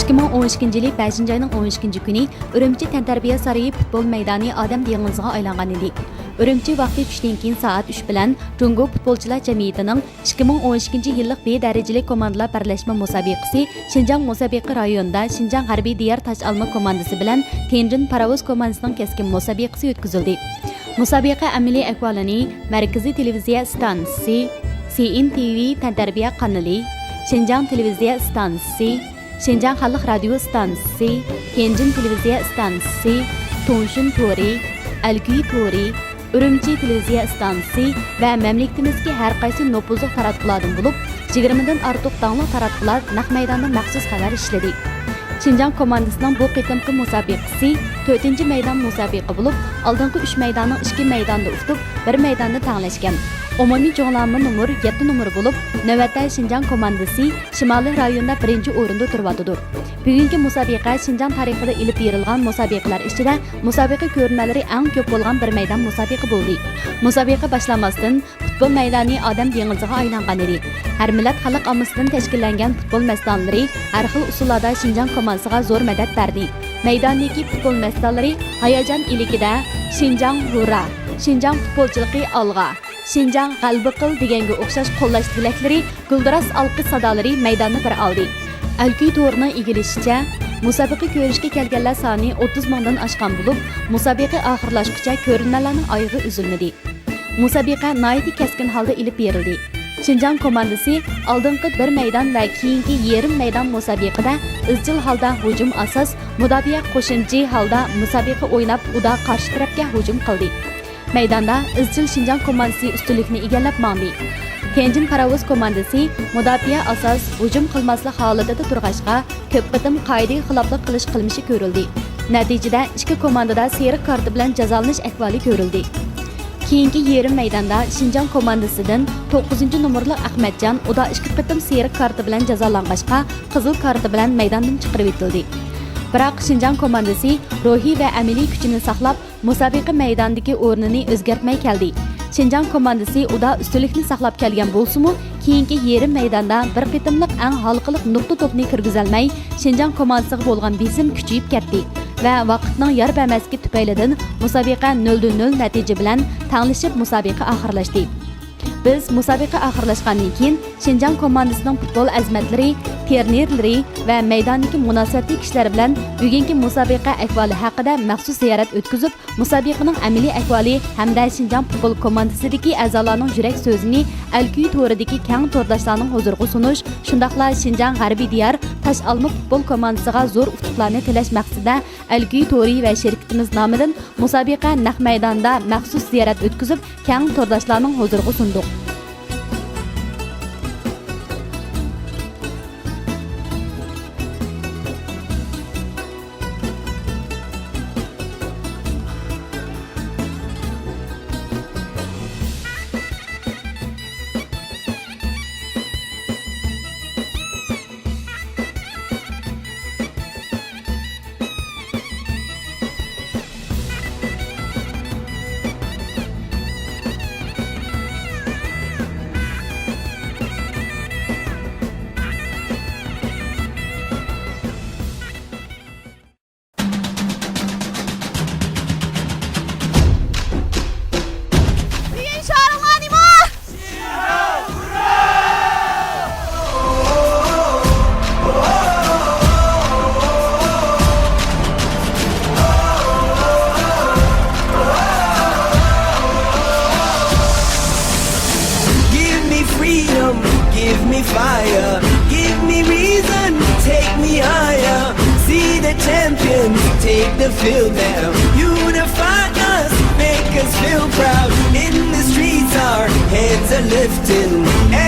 2012 yılı 5. ayının 12. günü Ürümçi Tantarbiya Sarayı futbol meydanı Adam dengizine aylangan idi. Ürümçi vaqti tushdan keyin saat 3 bilan Jungo futbolchilar jamiyatining 2012 yillik B darajali komandalar birlashma musobaqasi Şinjan musobaqa rayonida Şinjan harbiy diyar tash alma komandasi bilan Tenjin Parovoz komandasining keskin musobaqasi o'tkazildi. Musobaqa amaliy ahvolini Markaziy televiziya stansiyasi, CNTV Tantarbiya kanali, Şinjan televiziya stansiyasi, Şinjan Xalq radio stansiyasi, Tenjin televiziya stansiyasi, Tonshin Tori, Alkuy Tori, Ürümçi televiziya stansiyasi va mamlakatimizga har qaysi nopuzliq taratqulardan bo'lib, 20 dan ortiq dangliq taratqular naq maydonda maxsus xabar ishladi. Şinjan komandasining bu qitimqi musobaqasi 4-maydon musobaqa bo'lib, oldingi 3 maydonning 2 maydonda ustib, 1 maydonda tanglashgan. Umumiy jo'g'lanma numeri 7 numeri bo'lib, navbatda Şinjan komandasi Shimoliy rayonda 1-o'rinda turibdi. Bugungi musobaqa Şinjan tarixida ilib berilgan musobaqalar ichida musobaqa ko'rinmalari eng ko'p bo'lgan bir maydon musobaqa bo'ldi. Musobaqa boshlanmasdan futbol maydoni Odam dengiziga aylangan edi. Har millat xalq ommasidan tashkillangan futbol maydonlari har xil usullarda Şinjan komandasiga zo'r madad berdi. Maydondagi futbol maydonlari hayajon ilikida Şinjan hurra, Şinjan futbolchiligi olg'a, Şinjan g'alaba qil deganga o'xshash qo'llash tilaklari, guldiras olqish sadolari maydonni bir oldi. Alkuy to'rining egilishicha, musobaqa ko'rishga kelganlar soni 30 mingdan oshgan bo'lib, musobaqa oxirlashguncha ko'rinmalarning oyog'i uzilmadi. Musobaqa nihoyatda keskin holda ilib berildi. Şinjan komandasi oldingi bir maydon va keyingi yarim maydon musobaqada izchil holda hujum asos, mudofaa qo'shinchi holda musobaqa o'ynab, uda qarshi tarafga hujum qildi. Maydonda izchil Şinjan komandasi ustunlikni egallab mandi. Tenjin Parovoz komandasi mudofaa asos hujum qilmaslik holatida turg'ashqa ko'p qatim qoidaga xiloflik qilish qilmishi ko'rildi. Natijada ikki komandada sariq karta bilan jazolanish ahvoli ko'rildi. Keyingi yarim maydonda Şinjan komandasidan 9-nomerli Ahmadjon uda 2 qatim sariq karta bilan jazolang'ashqa qizil karta bilan maydondan chiqarib etildi. Biroq Şinjan komandasi ruhiy va amaliy kuchini saqlab, musobaqa maydonidagi o'rnini o'zgartmay keldi. Şinjan komandasi uda ustunlikni saqlab kelgan bo'lsa-mu, keyingi yarim maydonda bir qitimliq eng halqiliq nuqta to'pni kirgizolmay, Şinjan komandasiga bo'lgan besim kuchayib ketdi va vaqtning yar bermasligi tufaylidan musobaqa 0-0 natija bilan tanglashib musobaqa oxirlashdi. Biz musobaqa oxirlashgandan keyin Şinjan komandasining futbol azmatlari, trenerlari va maydondagi munosabatli kishilar bilan bugungi musobaqa ahvoli haqida maxsus ziyorat o'tkazib, musobaqaning amaliy ahvoli hamda Şinjan futbol komandasidagi a'zolarning yurak so'zini Alkuy to'ridagi keng to'rdoshlarning huzuriga sunish, shundaqla Şinjan harbiy diyar tash alma futbol komandasiga zo'r utuqlarni tilash maqsadida Alkuy to'ri va shirkatimiz nomidan musobaqa naq maydonda maxsus ziyorat o'tkazib, keng to'rdoshlarning huzuriga sundik. Give me fire, give me reason, take me higher. See the champions take the field now. Unify us, make us feel proud. In the streets our heads are lifting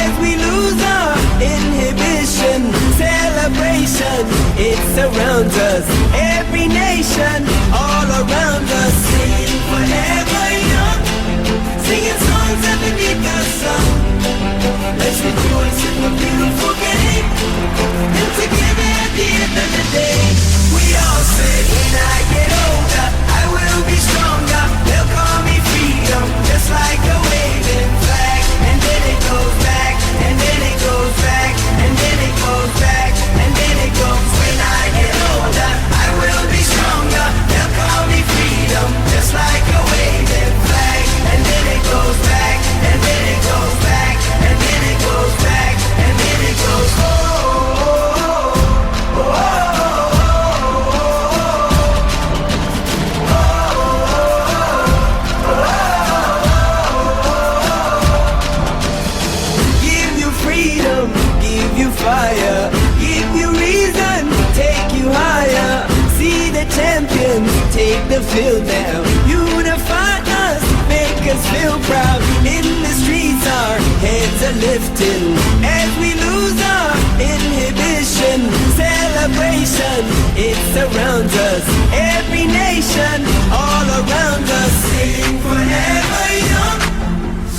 as we lose our inhibition. Celebration, it surrounds us. Every nation, all around us. Singing forever young, singing songs underneath the sun. Let's rejoice in the beautiful game, and together at the end of the day, we all say, when I get older, I will be stronger. They'll call me freedom, just like a waving flag. And then it goes back, and then it goes back, and then it goes back, and then it goes. When I fire. Give you reason, take you higher. See the champions, take the field now. Unify us, make us feel proud. In the streets our heads are lifting as we lose our inhibition. Celebration, it surrounds us. Every nation, all around us. Sing forever young,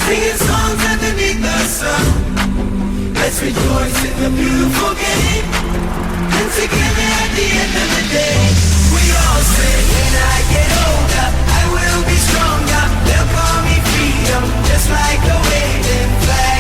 singing songs underneath the sun. Let's rejoice in the beautiful game, and together at the end of the day, we all say, when I get older, I will be stronger. They'll call me freedom, just like a waving flag.